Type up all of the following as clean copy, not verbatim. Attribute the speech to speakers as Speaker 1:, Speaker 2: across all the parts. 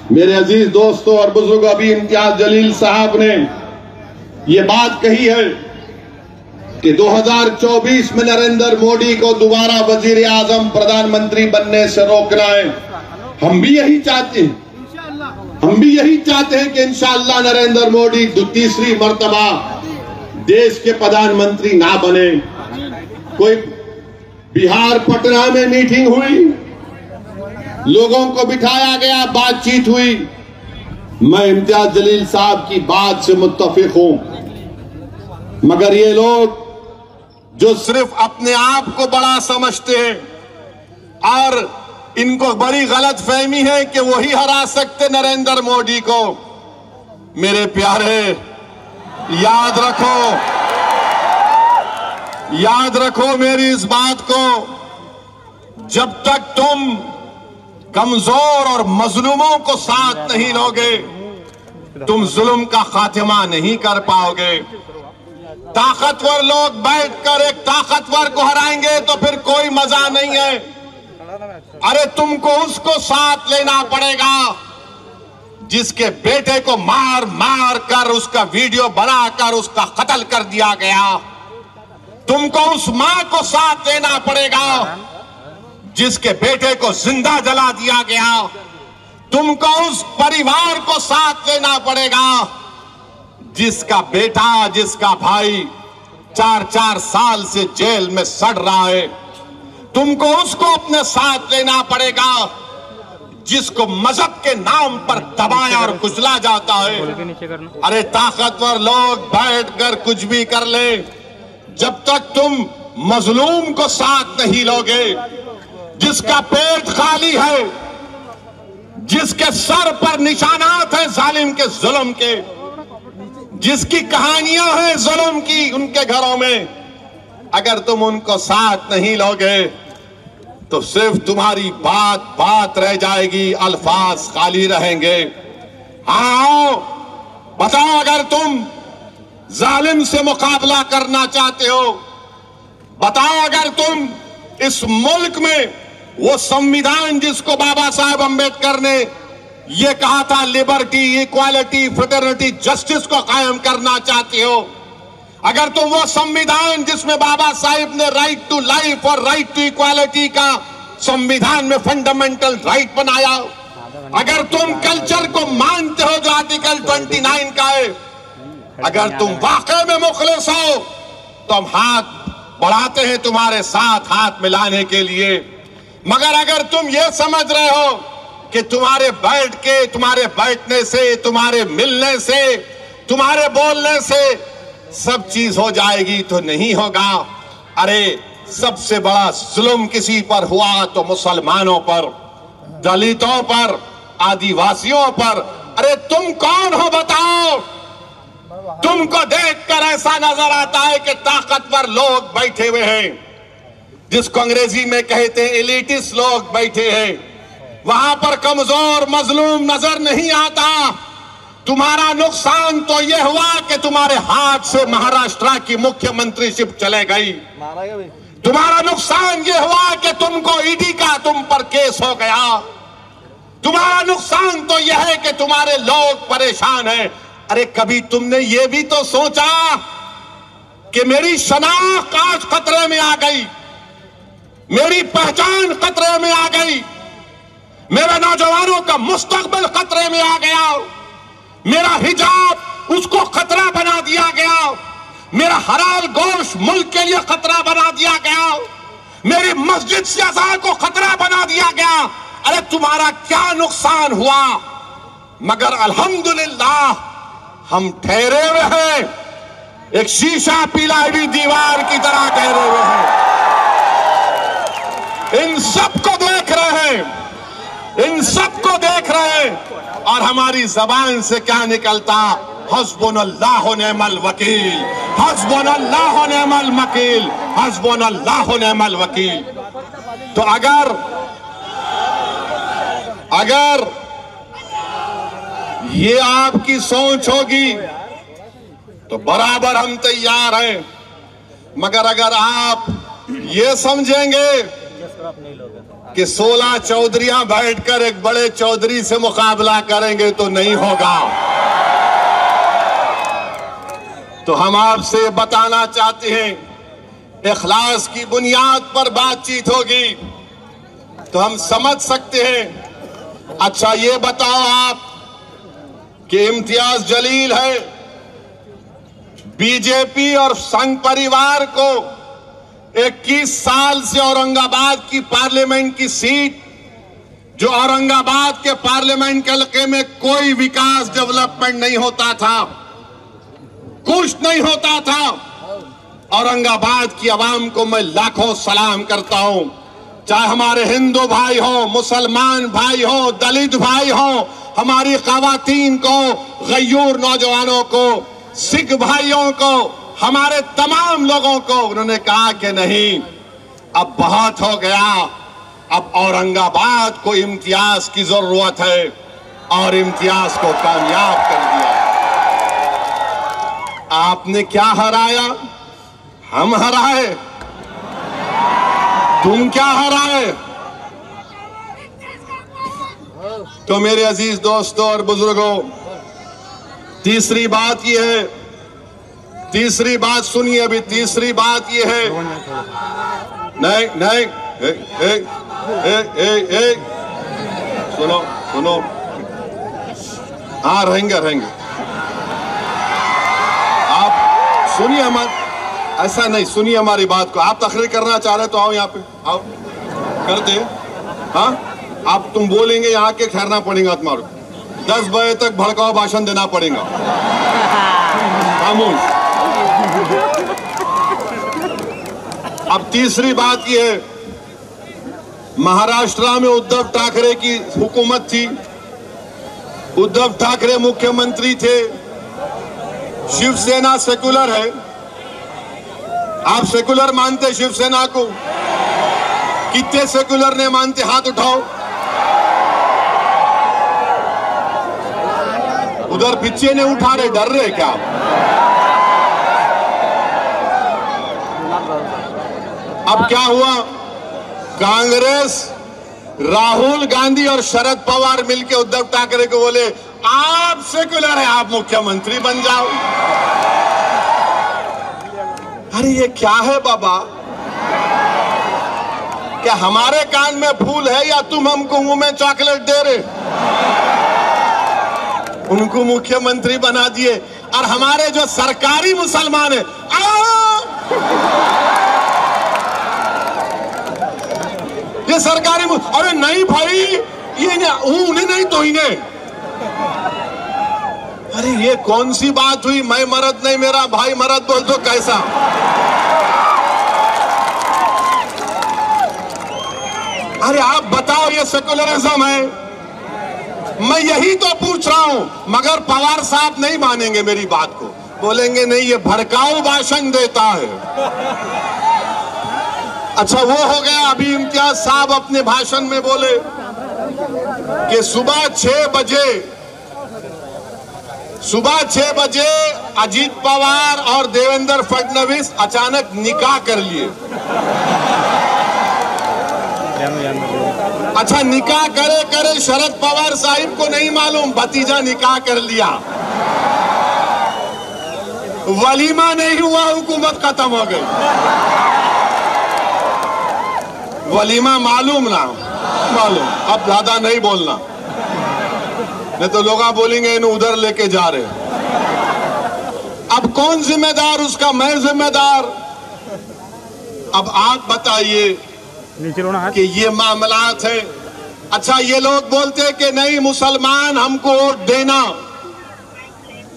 Speaker 1: मेरे अजीज दोस्तों और बुजुर्ग, अभी इम्तियाज जलील साहब ने ये बात कही है कि 2024 में नरेंद्र मोदी को दोबारा वजीर आजम प्रधानमंत्री बनने से रोकना है। हम भी यही चाहते हैं, कि इंशाअल्लाह नरेंद्र मोदी तीसरी मर्तबा देश के प्रधानमंत्री ना बने। कोई बिहार पटना में मीटिंग हुई, लोगों को बिठाया गया, बातचीत हुई। मैं इम्तियाज जलील साहब की बात से मुत्तफिक हूं, मगर ये लोग जो सिर्फ अपने आप को बड़ा समझते हैं और इनको बड़ी गलत फहमी है कि वही हरा सकते नरेंद्र मोदी को। मेरे प्यारे, याद रखो मेरी इस बात को, जब तक तुम कमजोर और मजलूमों को साथ नहीं लोगे, तुम जुल्म का खात्मा नहीं कर पाओगे। ताकतवर लोग बैठकर एक ताकतवर को हराएंगे तो फिर कोई मजा नहीं है। अरे तुमको उसको साथ लेना पड़ेगा जिसके बेटे को मार मार कर उसका वीडियो बनाकर उसका कत्ल कर दिया गया। तुमको उस मां को साथ लेना पड़ेगा जिसके बेटे को जिंदा जला दिया गया। तुमको उस परिवार को साथ लेना पड़ेगा जिसका बेटा, जिसका भाई 4-4 साल से जेल में सड़ रहा है। तुमको उसको अपने साथ लेना पड़ेगा जिसको मजहब के नाम पर दबाया और कुचला जाता है। अरे ताकतवर लोग बैठकर कुछ भी कर ले, जब तक तुम मजलूम को साथ नहीं लोगे, जिसका पेट खाली है, जिसके सर पर निशानात है जालिम के जुल्म के, जिसकी कहानियां हैं जुल्म की उनके घरों में, अगर तुम उनको साथ नहीं लोगे तो सिर्फ तुम्हारी बात रह जाएगी, अल्फाज खाली रहेंगे। हाँ, बताओ, अगर तुम जालिम से मुकाबला करना चाहते हो, बताओ अगर तुम इस मुल्क में वो संविधान जिसको बाबा साहब अम्बेडकर ने ये कहा था लिबर्टी, इक्वालिटी, फ्रेटर्निटी, जस्टिस को कायम करना चाहते हो, अगर तुम वो संविधान जिसमें बाबा साहिब ने राइट टू लाइफ और राइट टू इक्वालिटी का संविधान में फंडामेंटल राइट बनाया, अगर तुम कल्चर को मानते हो जो आर्टिकल 29 का है, अगर तुम वाकई में मुखलिस हो तो हम हाथ बढ़ाते हैं तुम्हारे साथ हाथ मिलाने के लिए। मगर अगर तुम ये समझ रहे हो कि तुम्हारे बैठने से, तुम्हारे मिलने से, तुम्हारे बोलने से सब चीज हो जाएगी, तो नहीं होगा। अरे सबसे बड़ा जुल्म किसी पर हुआ तो मुसलमानों पर, दलितों पर, आदिवासियों पर। अरे तुम कौन हो बताओ? तुमको देखकर ऐसा नजर आता है कि ताकतवर लोग बैठे हुए हैं, जिसको अंग्रेजी में कहते हैं एलिटिस्ट लोग बैठे हैं। वहां पर कमजोर मजलूम नजर नहीं आता। तुम्हारा नुकसान तो यह हुआ कि तुम्हारे हाथ से महाराष्ट्र की मुख्यमंत्रीशिप चले गई। तुम्हारा नुकसान यह हुआ कि तुमको ईडी का तुम पर केस हो गया। तुम्हारा नुकसान तो यह है कि तुम्हारे लोग परेशान हैं। अरे कभी तुमने ये भी तो सोचा कि मेरी शनाख्त आज खतरे में आ गई, मेरी पहचान खतरे में आ गई, मेरे नौजवानों का मुस्तकबिल खतरे में आ गया, मेरा हिजाब उसको खतरा बना दिया गया, मेरा हलाल गोश्त मुल्क के लिए खतरा बना दिया गया, मेरी मस्जिद से अज़ान को खतरा बना दिया गया। अरे तुम्हारा क्या नुकसान हुआ? मगर अल्हम्दुलिल्लाह हम ठहरे हुए हैं, एक शीशा पिलाई हुई दीवार की तरह ठहरे हुए हैं। इन सबको देख रहे हैं, इन सबको देख रहे हैं, और हमारी जबान से क्या निकलता? हस्बुनल्लाह व निअमल वकील, हस्बुनल्लाह व निअमल वकील, हस्बुनल्लाह व निअमल वकील। तो अगर ये आपकी सोच होगी तो बराबर हम तैयार हैं। मगर अगर आप ये समझेंगे कि 16 चौधरियां बैठकर एक बड़े चौधरी से मुकाबला करेंगे तो नहीं होगा। तो हम आपसे बताना चाहते हैं, इखलास की बुनियाद पर बातचीत होगी तो हम समझ सकते हैं। अच्छा ये बताओ आप कि इम्तियाज जलील है, बीजेपी और संघ परिवार को 21 साल से औरंगाबाद की पार्लियामेंट की सीट, जो औरंगाबाद के पार्लियामेंट के इलाके में कोई विकास डेवलपमेंट नहीं होता था, कुछ नहीं होता था। औरंगाबाद की आवाम को मैं लाखों सलाम करता हूं, चाहे हमारे हिंदू भाई हो, मुसलमान भाई हो, दलित भाई हो, हमारी खवातीन को, गयूर नौजवानों को, सिख भाइयों को, हमारे तमाम लोगों को। उन्होंने कहा कि नहीं, अब बहुत हो गया, अब औरंगाबाद को इम्तियाज की जरूरत है और इम्तियाज को कामयाब कर दिया। आपने क्या हराया? हम हराए? तुम क्या हराए? तो मेरे अजीज दोस्तों और बुजुर्गों, तीसरी बात यह है, तीसरी बात सुनिए अभी, तीसरी बात यह है, नहीं नहीं, सुनो सुनो, हाँ रहेंगे रहेंगे, आप सुनिए हमारे, ऐसा नहीं, सुनिए हमारी बात को। आप तकरीर करना चाह रहे तो आओ यहाँ पे, आओ कर दे। हाँ आप तुम बोलेंगे यहाँ के ठहरना पड़ेगा तुम्हारे, 10 बजे तक भड़काऊ भाषण देना पड़ेगा। खामोश। अब तीसरी बात यह है, महाराष्ट्र में उद्धव ठाकरे की हुकूमत थी, उद्धव ठाकरे मुख्यमंत्री थे, शिवसेना सेकुलर है। आप सेकुलर मानते शिवसेना को? कितने सेकुलर ने मानते? हाथ उठाओ। उधर पीछे ने उठा रहे, डर रहे क्या? अब क्या हुआ? कांग्रेस, राहुल गांधी और शरद पवार मिलकर उद्धव ठाकरे को बोले, आप सेकुलर है, आप मुख्यमंत्री बन जाओ। अरे ये क्या है बाबा? क्या हमारे कान में फूल है या तुम हमको मुंह में चॉकलेट दे रहे? उनको मुख्यमंत्री बना दिए और हमारे जो सरकारी मुसलमान है, ये सरकारी, अरे नहीं भाई, ये उन्हें नहीं तो इन्हें। अरे ये कौन सी बात हुई? मैं मर्द नहीं, मेरा भाई मर्द बोल तो कैसा? अरे आप बताओ, ये सेकुलरिज्म है? मैं यही तो पूछ रहा हूं, मगर पवार साहब नहीं मानेंगे मेरी बात को, बोलेंगे नहीं ये भड़काऊ भाषण देता है। अच्छा वो हो गया। अभी इम्तियाज साहब अपने भाषण में बोले कि सुबह 6 बजे अजीत पवार और देवेंद्र फडणवीस अचानक निकाह कर लिए। अच्छा निकाह करे करे शरद पवार साहिब को नहीं मालूम, भतीजा निकाह कर लिया, वलीमा नहीं हुआ, हुकूमत खत्म हो गई। वलीमा मालूम ना मालूम, अब ज्यादा नहीं बोलना, नहीं तो लोग बोलेंगे इन्हें उधर लेके जा रहे। अब कौन जिम्मेदार उसका? मैं जिम्मेदार। अब आप बताइए कि ये मामलात है। अच्छा ये लोग बोलते कि नहीं मुसलमान हमको वोट देना,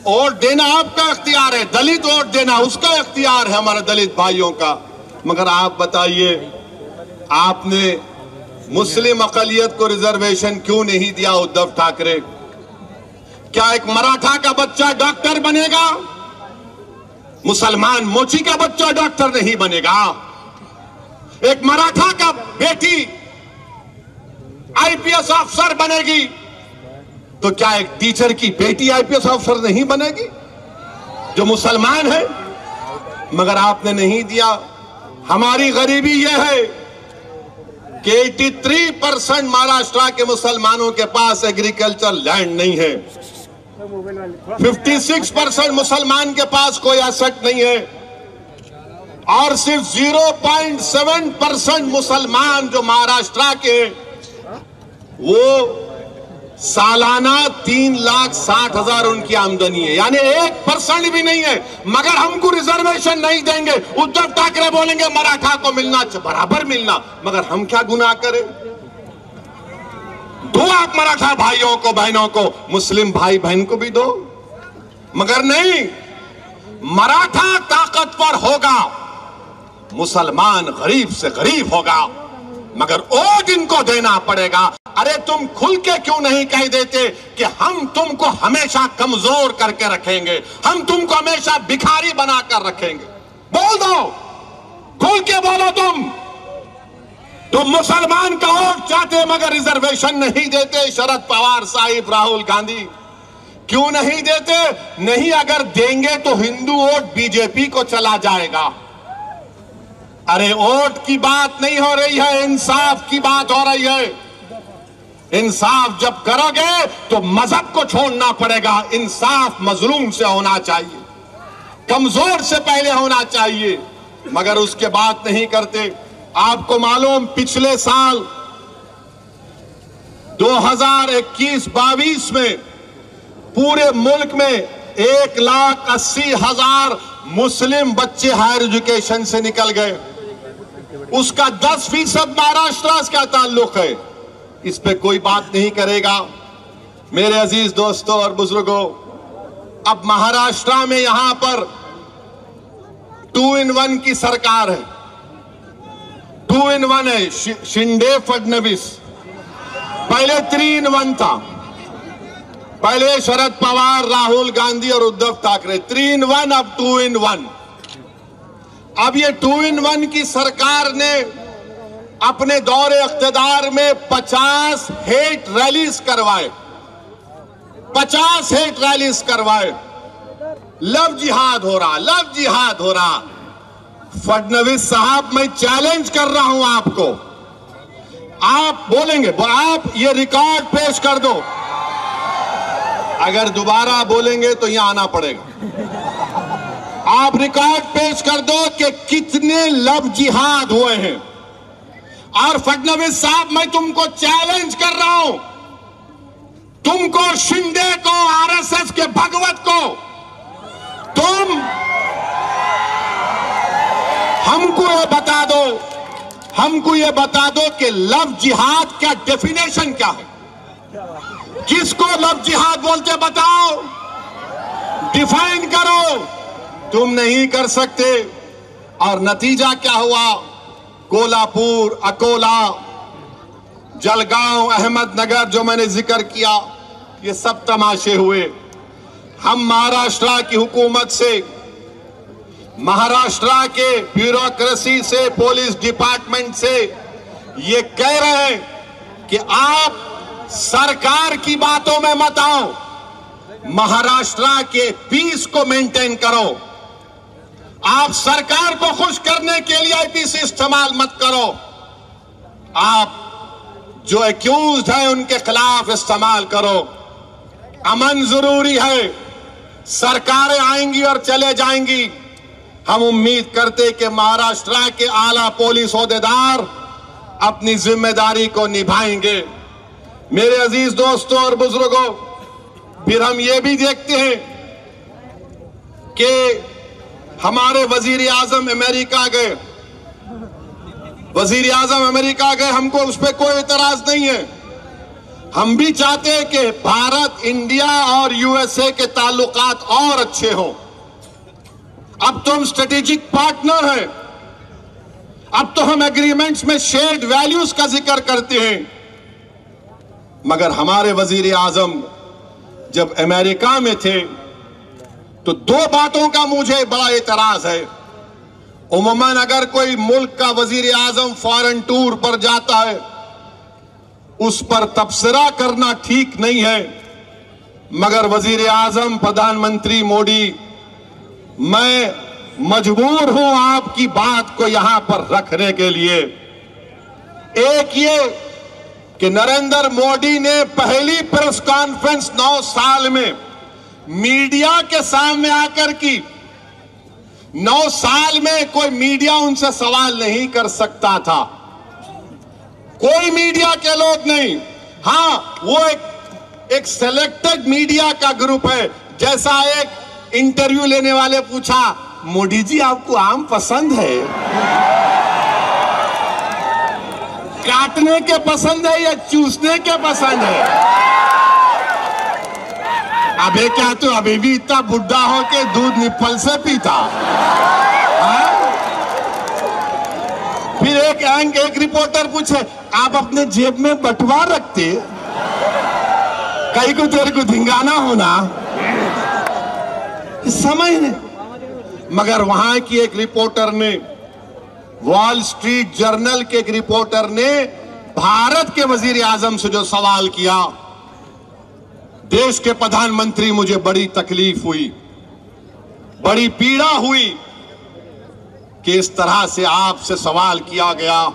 Speaker 1: वोट देना आपका इख्तियार है, दलित वोट देना उसका इख्तियार है, हमारे दलित भाइयों का। मगर आप बताइए, आपने मुस्लिम अकलियत को रिजर्वेशन क्यों नहीं दिया उद्धव ठाकरे? क्या एक मराठा का बच्चा डॉक्टर बनेगा? मुसलमान मोची का बच्चा डॉक्टर नहीं बनेगा। एक मराठा का बेटी आईपीएस अफसर बनेगी, तो क्या एक टीचर की बेटी आईपीएस अफसर नहीं बनेगी जो मुसलमान है? मगर आपने नहीं दिया। हमारी गरीबी यह है कि 83% महाराष्ट्र के मुसलमानों के पास एग्रीकल्चर लैंड नहीं है, 56% मुसलमान के पास कोई एसेट नहीं है, और सिर्फ 0.7% मुसलमान जो महाराष्ट्र के वो सालाना 3,60,000 उनकी आमदनी है, यानी 1% भी नहीं है, मगर हमको रिजर्वेशन नहीं देंगे। उद्धव ठाकरे बोलेंगे मराठा को मिलना बराबर मिलना, मगर हम क्या गुनाह करें? दो आप मराठा भाइयों को बहनों को, मुस्लिम भाई बहन को भी दो, मगर नहीं, मराठा ताकतवर होगा, मुसलमान गरीब से गरीब होगा, मगर वोट इनको देना पड़ेगा। अरे तुम खुल के क्यों नहीं कह देते कि हम तुमको हमेशा कमजोर करके रखेंगे, हम तुमको हमेशा भिखारी बनाकर रखेंगे? बोल दो, खुल के बोलो। तुम मुसलमान का वोट चाहते मगर रिजर्वेशन नहीं देते। शरद पवार साहिब, राहुल गांधी क्यों नहीं देते? नहीं, अगर देंगे तो हिंदू वोट बीजेपी को चला जाएगा। अरे वोट की बात नहीं हो रही है, इंसाफ की बात हो रही है। इंसाफ जब करोगे तो मजहब को छोड़ना पड़ेगा। इंसाफ मजलूम से होना चाहिए, कमजोर से पहले होना चाहिए, मगर उसके बात नहीं करते। आपको मालूम, पिछले साल 2021-22 में पूरे मुल्क में 1,80,000 मुस्लिम बच्चे हायर एजुकेशन से निकल गए। उसका 10% महाराष्ट्र से क्या ताल्लुक है? इस पे कोई बात नहीं करेगा। मेरे अजीज दोस्तों और बुजुर्गों, अब महाराष्ट्र में यहां पर 2 in 1 की सरकार है। 2 in 1 है, शिंदे फडणवीस। पहले 3 in 1 था, पहले शरद पवार, राहुल गांधी और उद्धव ठाकरे। 3 in 1, अब 2 in 1। अब ये 2 in 1 की सरकार ने अपने दौरे इख्तिदार में 50 हेट रैलीज करवाए, 50 हेट रैलीज करवाए। लव जिहाद हो रहा, लव जिहाद हो रहा। फडणवीस साहब, मैं चैलेंज कर रहा हूं आपको, आप बोलेंगे, आप ये रिकॉर्ड पेश कर दो। अगर दोबारा बोलेंगे तो यहां आना पड़ेगा। आप रिकॉर्ड पेश कर दो कि कितने लव जिहाद हुए हैं। और फडणवीस साहब, मैं तुमको चैलेंज कर रहा हूं, तुमको, शिंदे को, आरएसएस के भगवत को, हमको ये बता दो कि लव जिहाद का डेफिनेशन क्या है? किसको लव जिहाद बोलते बताओ, डिफाइन करो। तुम नहीं कर सकते। और नतीजा क्या हुआ? कोल्हापुर, अकोला, जलगांव, अहमदनगर जो मैंने जिक्र किया, ये सब तमाशे हुए। हम महाराष्ट्र की हुकूमत से, महाराष्ट्र के ब्यूरोक्रेसी से, पुलिस डिपार्टमेंट से ये कह रहे हैं कि आप सरकार की बातों में मत आओ, महाराष्ट्र के पीस को मेंटेन करो। आप सरकार को खुश करने के लिए आईपीसी इस्तेमाल मत करो। आप जो एक्यूज्ड है उनके खिलाफ इस्तेमाल करो। अमन जरूरी है। सरकारें आएंगी और चले जाएंगी। हम उम्मीद करते कि महाराष्ट्र के आला पुलिस ओहदेदार अपनी जिम्मेदारी को निभाएंगे। मेरे अजीज दोस्तों और बुजुर्गों, फिर हम ये भी देखते हैं कि हमारे वजीर आजम अमेरिका गए, वजीर आजम अमेरिका गए, हमको उस पर कोई इतराज नहीं है। हम भी चाहते हैं कि भारत, इंडिया और यूएसए के ताल्लुकात और अच्छे हों। अब तो हम स्ट्रेटेजिक पार्टनर हैं। अब तो हम एग्रीमेंट्स में शेयर्ड वैल्यूज का जिक्र करते हैं। मगर हमारे वजीर आजम जब अमेरिका में थे तो 2 बातों का मुझे बड़ा एतराज है। उमूमन अगर कोई मुल्क का वजीर आजम फॉरेन टूर पर जाता है, उस पर तबसरा करना ठीक नहीं है। मगर वजीर आजम प्रधानमंत्री मोदी, मैं मजबूर हूं आपकी बात को यहां पर रखने के लिए। एक ये कि नरेंद्र मोदी ने पहली प्रेस कॉन्फ्रेंस 9 साल में मीडिया के सामने आकर की। 9 साल में कोई मीडिया उनसे सवाल नहीं कर सकता था, कोई मीडिया के लोग नहीं। हां, वो एक सिलेक्टेड मीडिया का ग्रुप है। जैसा एक इंटरव्यू लेने वाले पूछा, मोदी जी आपको आम पसंद है? काटने के पसंद है या चूसने के पसंद है? अबे क्या तो अभी भी इतना बुढ़ा हो के दूध निप्पल से पीता? फिर एक रिपोर्टर पूछे, आप अपने जेब में बटुआ रखते? कहीं को तेरे को धिंगाना होना समझ नहीं। मगर वहां की एक रिपोर्टर ने, वॉल स्ट्रीट जर्नल के एक रिपोर्टर ने भारत के वजीर आजम से जो सवाल किया, देश के प्रधानमंत्री, मुझे बड़ी तकलीफ हुई, बड़ी पीड़ा हुई कि इस तरह से आपसे सवाल किया गया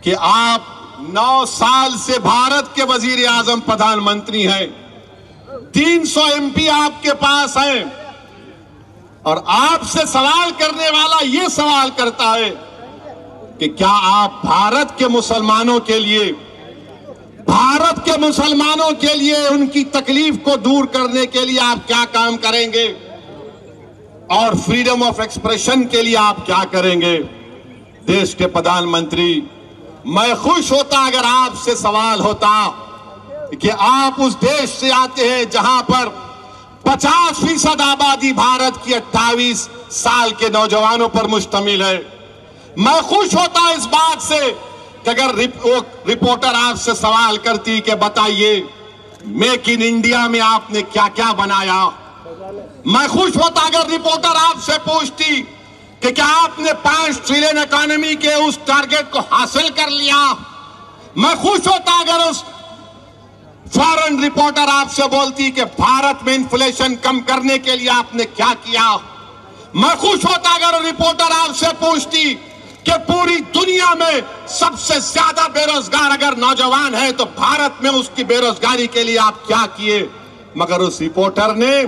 Speaker 1: कि आप 9 साल से भारत के वजीर आजम प्रधानमंत्री हैं, 300 एमपी आपके पास हैं, और आपसे सवाल करने वाला यह सवाल करता है कि क्या आप भारत के मुसलमानों के लिए उनकी तकलीफ को दूर करने के लिए आप क्या काम करेंगे, और फ्रीडम ऑफ एक्सप्रेशन के लिए आप क्या करेंगे? देश के प्रधानमंत्री, मैं खुश होता अगर आपसे सवाल होता कि आप उस देश से आते हैं जहां पर 50% आबादी भारत की 28 साल के नौजवानों पर मुश्तमिल है। मैं खुश होता इस बात से कि अगर रिपोर्टर आपसे सवाल करती कि बताइए मेक इन इंडिया में आपने क्या क्या बनाया। मैं खुश होता अगर रिपोर्टर आपसे पूछती कि क्या आपने 5 ट्रिलियन इकोनॉमी के उस टारगेट को हासिल कर लिया। मैं खुश होता अगर उस फॉरेन रिपोर्टर आपसे बोलती कि भारत में इन्फ्लेशन कम करने के लिए आपने क्या किया। मैं खुश होता अगर रिपोर्टर आपसे पूछती कि पूरी दुनिया में सबसे ज्यादा बेरोजगार अगर नौजवान है तो भारत में उसकी बेरोजगारी के लिए आप क्या किए। मगर उस रिपोर्टर ने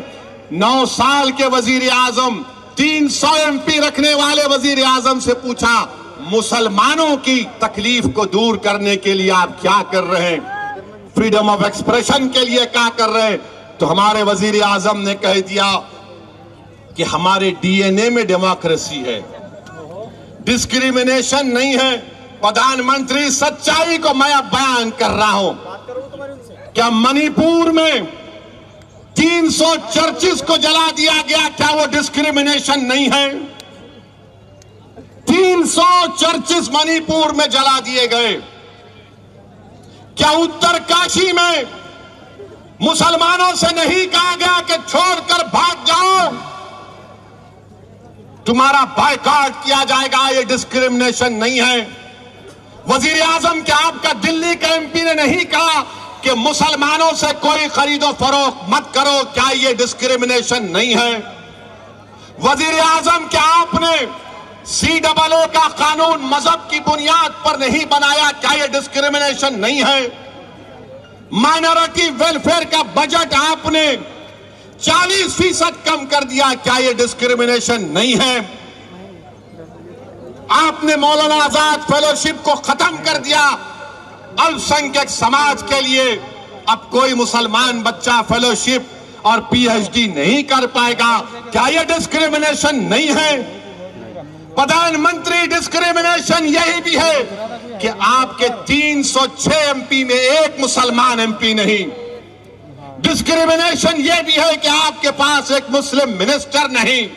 Speaker 1: 9 साल के वजीर आजम, 300 एमपी रखने वाले वजीर आजम से पूछा, मुसलमानों की तकलीफ को दूर करने के लिए आप क्या कर रहे हैं, फ्रीडम ऑफ एक्सप्रेशन के लिए क्या कर रहे हैं। तो हमारे वजीर आजम ने कह दिया कि हमारे डीएनए में डेमोक्रेसी है, डिस्क्रिमिनेशन नहीं है। प्रधानमंत्री, सच्चाई को मैं अब बयान कर रहा हूं। क्या मणिपुर में 300 चर्चिस को जला दिया गया, क्या वो डिस्क्रिमिनेशन नहीं है? 300 चर्चिस मणिपुर में जला दिए गए। क्या उत्तरकाशी में मुसलमानों से नहीं कहा गया कि छोड़कर भाग जाओ, तुम्हारा बायकॉट किया जाएगा? ये डिस्क्रिमिनेशन नहीं है। वजीर आजम, क्या आपका दिल्ली का एमपी ने नहीं कहा कि मुसलमानों से कोई खरीदो फरोख्त मत करो, क्या ये डिस्क्रिमिनेशन नहीं है? वजीर आजम, क्या आपने CAA का कानून मजहब की बुनियाद पर नहीं बनाया, क्या ये डिस्क्रिमिनेशन नहीं है? माइनॉरिटी वेलफेयर का बजट आपने 40% कम कर दिया, क्या ये डिस्क्रिमिनेशन नहीं है? आपने मौलाना आजाद फेलोशिप को खत्म कर दिया अल्पसंख्यक समाज के लिए। अब कोई मुसलमान बच्चा फेलोशिप और PhD नहीं कर पाएगा, क्या ये डिस्क्रिमिनेशन नहीं है? प्रधानमंत्री, डिस्क्रिमिनेशन यही भी है कि आपके 306 एमपी में एक मुसलमान एमपी नहीं। डिस्क्रिमिनेशन यह भी है कि आपके पास एक मुस्लिम मिनिस्टर नहीं।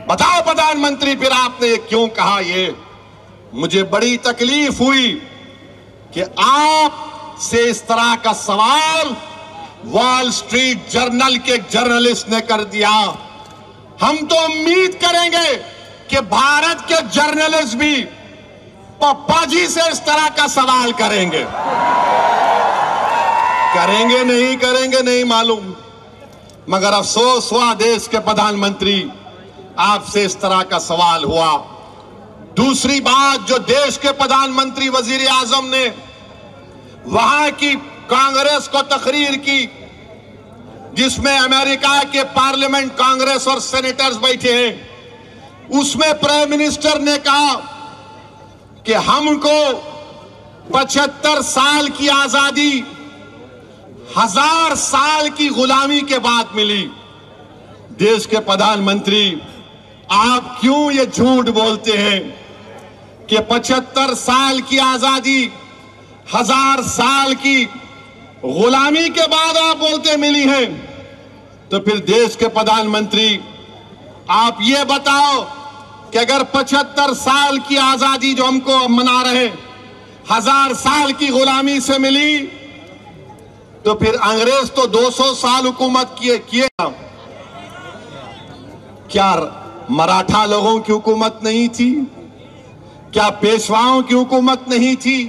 Speaker 1: बताओ प्रधानमंत्री, फिर आपने क्यों कहा? ये मुझे बड़ी तकलीफ हुई कि आप से इस तरह का सवाल वॉल स्ट्रीट जर्नल के जर्नलिस्ट ने कर दिया। हम तो उम्मीद करेंगे कि भारत के जर्नलिस्ट भी पप्पा जी से इस तरह का सवाल करेंगे। करेंगे नहीं मालूम, मगर अफसोस हुआ देश के प्रधानमंत्री, आपसे इस तरह का सवाल हुआ। दूसरी बात, जो देश के प्रधानमंत्री वजीर आजम ने वहां की कांग्रेस को तकरीर की, जिसमें अमेरिका के पार्लियामेंट, कांग्रेस और सेनेटर्स बैठे हैं, उसमें प्राइम मिनिस्टर ने कहा कि हमको 75 साल की आजादी 1000 साल की गुलामी के बाद मिली। देश के प्रधानमंत्री, आप क्यों ये झूठ बोलते हैं कि 75 साल की आजादी 1000 साल की गुलामी के बाद आप बोलते मिली है? तो फिर देश के प्रधानमंत्री, आप ये बताओ कि अगर 75 साल की आजादी जो हमको मना रहे 1000 साल की गुलामी से मिली, तो फिर अंग्रेज तो 200 साल हुकूमत किए। क्या मराठा लोगों की हुकूमत नहीं थी? क्या पेशवाओं की हुकूमत नहीं थी?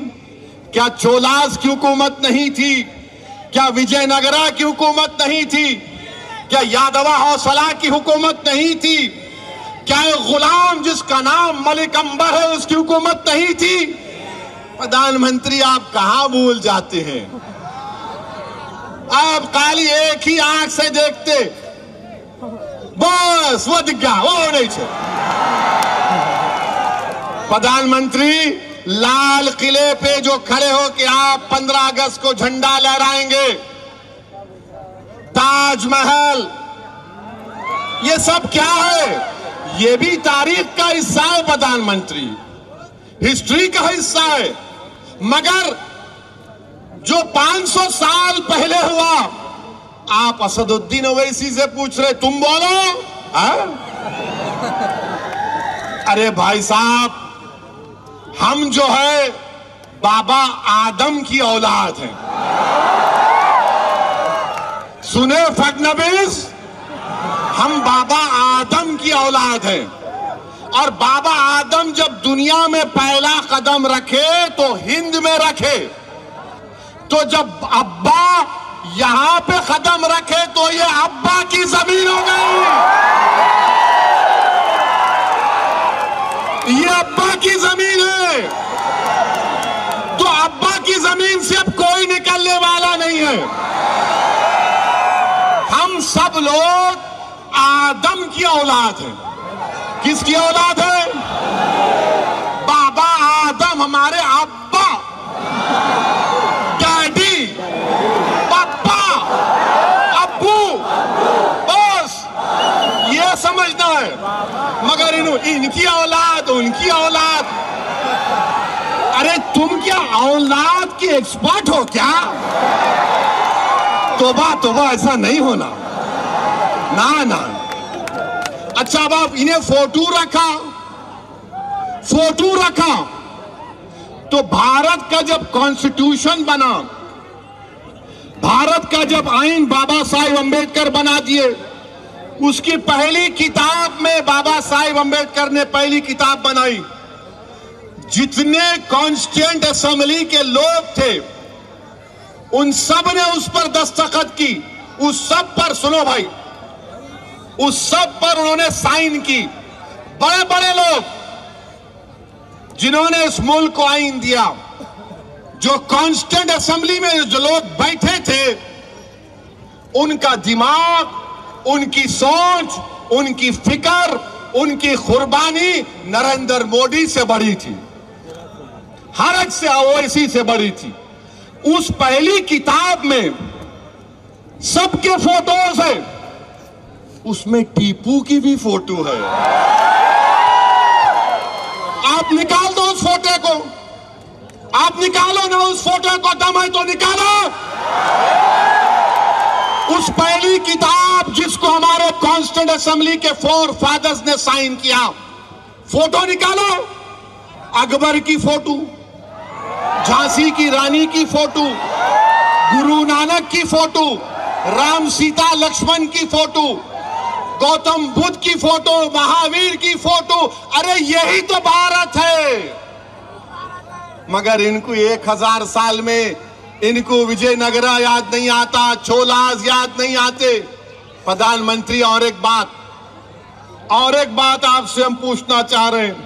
Speaker 1: क्या चोलास की हुकूमत नहीं थी? क्या विजयनगरा की हुकूमत नहीं थी? क्या यादवा हौसला की हुकूमत नहीं थी? क्या गुलाम जिसका नाम मलिक अंबर है उसकी हुकूमत नहीं थी? प्रधानमंत्री, आप कहां भूल जाते हैं? आप खाली एक ही आंख से देखते, बस वो दिख गया, वो नहीं छे। प्रधानमंत्री, लाल किले पे जो खड़े हो कि आप 15 अगस्त को झंडा लहराएंगे, ताजमहल, ये सब क्या है? ये भी तारीख का हिस्सा है प्रधानमंत्री, हिस्ट्री का हिस्सा है। मगर जो 500 साल पहले हुआ, आप असदुद्दीन ओवैसी से पूछ रहे, तुम बोलो? अरे भाई साहब, हम जो है बाबा आदम की औलाद हैं। सुने फडनवीस, हम बाबा आदम की औलाद हैं। और बाबा आदम जब दुनिया में पहला कदम रखे तो हिंद में रखे, तो जब अब्बा यहां पे कदम रखे तो ये अब्बा की जमीन हो गई, ये अब्बा की जमीन है। तो अब्बा की जमीन से अब कोई निकलने वाला नहीं है। हम सब लोग आदम की औलाद हैं। किसकी औलाद है? बाबा आदम, हमारे अब्बा, डैडी, पापा, अब्बू, बस ये समझना है। मगर इनकी औलाद, उनकी औलाद, अरे तुम क्या औलाद के एक्सपर्ट हो क्या? तोबा तोबा, ऐसा नहीं होना, ना ना। अच्छा, अब आप इन्हें फोटो रखा तो भारत का जब कॉन्स्टिट्यूशन बना, भारत का जब आईन बाबा साहेब अंबेडकर बना दिए, उसकी पहली किताब में बाबा साहेब अंबेडकर ने पहली किताब बनाई। जितने कॉन्स्टिट्यूएंट असेंबली के लोग थे उन सब ने उस पर दस्तखत की। उस सब पर, सुनो भाई, उस सब पर उन्होंने साइन की। बड़े बड़े लोग जिन्होंने इस मुल्क को आईन दिया, जो कॉन्स्टिट्यूएंट असेंबली में जो लोग बैठे थे, उनका दिमाग, उनकी सोच, उनकी फिक्र, उनकी कुर्बानी नरेंद्र मोदी से बड़ी थी, हर एक से, ओवैसी से बड़ी थी। उस पहली किताब में सबके फोटोज है, उसमें टीपू की भी फोटो है। आप निकाल दो उस फोटो को, आप निकालो ना उस फोटो को, दम है तो निकालो। उस पहली किताब जिसको हमारे कॉन्स्टिट्यूएंट असेंबली के 4 फादर्स ने साइन किया, फोटो निकालो। अकबर की फोटो, झांसी की रानी की फोटो, गुरु नानक की फोटो, राम सीता लक्ष्मण की फोटो, गौतम बुद्ध की फोटो, महावीर की फोटो। अरे यही तो भारत है। मगर इनको 1000 साल में इनको विजयनगरा याद नहीं आता, चोलास याद नहीं आते। प्रधानमंत्री, और एक बात आपसे हम पूछना चाह रहे हैं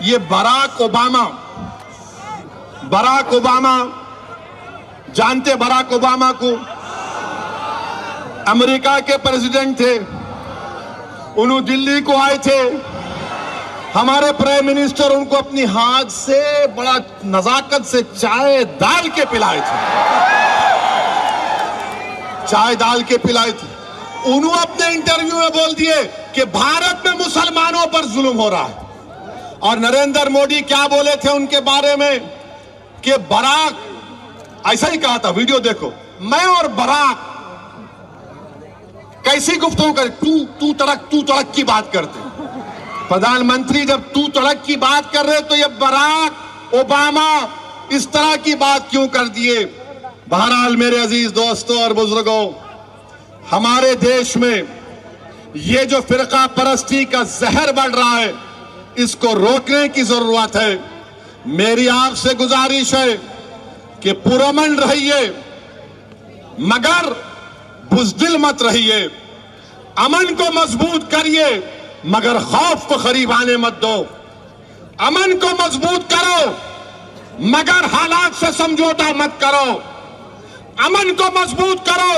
Speaker 1: ये बराक ओबामा जानते? बराक ओबामा को अमेरिका के प्रेसिडेंट थे, उन्होंने दिल्ली को आए थे, हमारे प्राइम मिनिस्टर उनको अपनी हाथ से बड़ा नजाकत से चाय डाल के पिलाए थे, चाय डाल के पिलाए थे। उन्होंने अपने इंटरव्यू में बोल दिए कि भारत में मुसलमानों पर जुल्म हो रहा है। और नरेंद्र मोदी क्या बोले थे उनके बारे में कि बराक, ऐसा ही कहा था, वीडियो देखो, मैं और बराक कैसी गुफ्तगू कर, तू तड़क की बात करते। प्रधानमंत्री जब तू तड़क की बात कर रहे तो ये बराक ओबामा इस तरह की बात क्यों कर दिए? बहरहाल मेरे अजीज दोस्तों और बुजुर्गों, हमारे देश में ये जो फिरका परस्ती का जहर बढ़ रहा है, इसको रोकने की जरूरत है। मेरी आपसे गुजारिश है कि पुरअमन रहिए मगर बुज़दिल मत रहिए, अमन को मजबूत करिए मगर खौफ को करीब आने मत दो। अमन को मजबूत करो मगर हालात से समझौता मत करो। अमन को मजबूत करो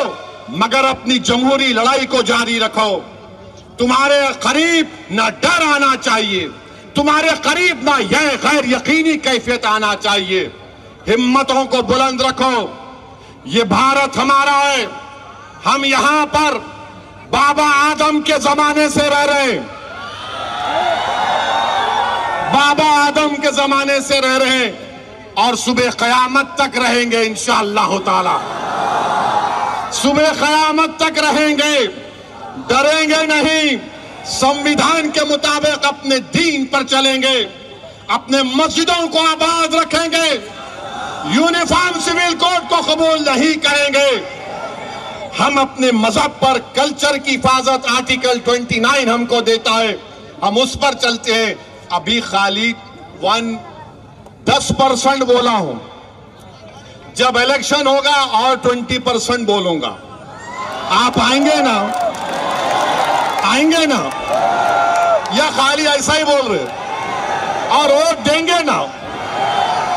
Speaker 1: मगर अपनी जमहूरी लड़ाई को जारी रखो। तुम्हारे करीब ना डर आना चाहिए, तुम्हारे करीब ना यह गैर यकीनी कैफियत आना चाहिए। हिम्मतों को बुलंद रखो। ये भारत हमारा है, हम यहां पर बाबा आदम के जमाने से रह रहे हैं, बाबा आदम के जमाने से रह रहे हैं और सुबह कयामत तक रहेंगे इंशाअल्लाह ताला। सुबह कयामत तक रहेंगे, डरेंगे नहीं, संविधान के मुताबिक अपने दीन पर चलेंगे, अपने मस्जिदों को आबाद रखेंगे, यूनिफॉर्म सिविल कोड को कबूल नहीं करेंगे। हम अपने मजहब पर कल्चर की हिफाजत आर्टिकल 29 हमको देता है, हम उस पर चलते हैं। अभी खाली 10% बोला हूं, जब इलेक्शन होगा और 20% बोलूंगा। आप आएंगे ना? आएंगे ना? या खाली ऐसा ही बोल रहे? और वोट देंगे ना?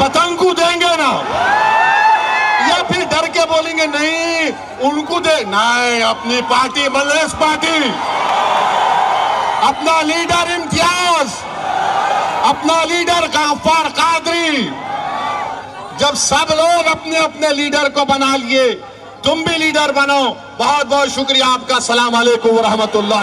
Speaker 1: पतंग देंगे ना? या फिर डर के बोलेंगे नहीं उनको दे? नहीं, अपनी पार्टी कांग्रेस पार्टी, अपना लीडर इम्तियाज, अपना लीडर गफ्फार कादरी। जब सब लोग अपने अपने लीडर को बना लिए, तुम भी लीडर बनो। बहुत बहुत शुक्रिया आपका। सलाम अलैकुम व रहमतुल्लाह।